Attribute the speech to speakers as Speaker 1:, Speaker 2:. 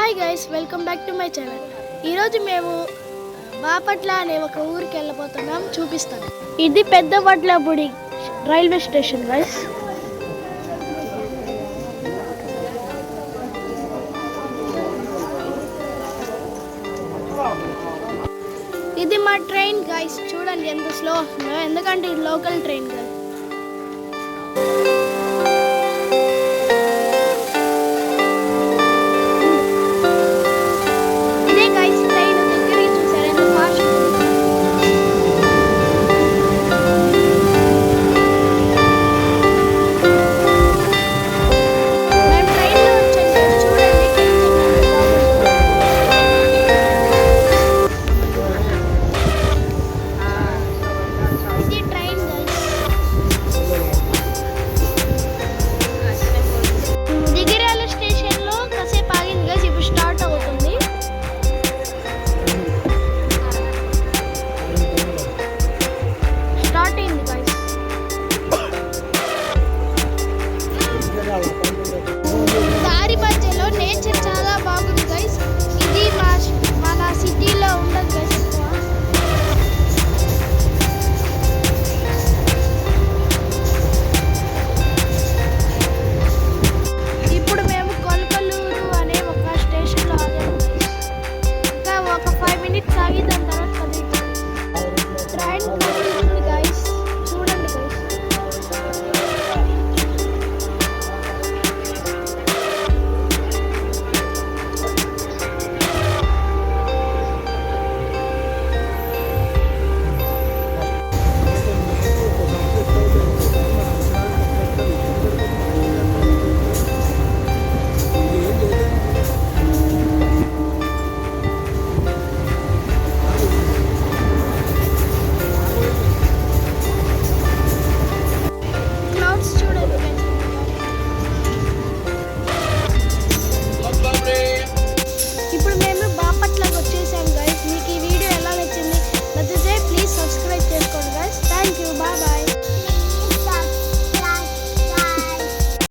Speaker 1: Hi guys, welcome back to my channel. ఈరోజు మేము బాపట్ల అనే ఒక ఊరికి వెళ్ళబోతున్నాం. చూపిస్తాను. ఇది పెద్ద వడ్లపూడి రైల్వే స్టేషన్ గైస్. ఇది మా ట్రైన్ గైస్. చూడండి ఎంత స్లో వస్తుందో, ఎందుకంటే ఇది లోకల్ ట్రైన్ గైస్.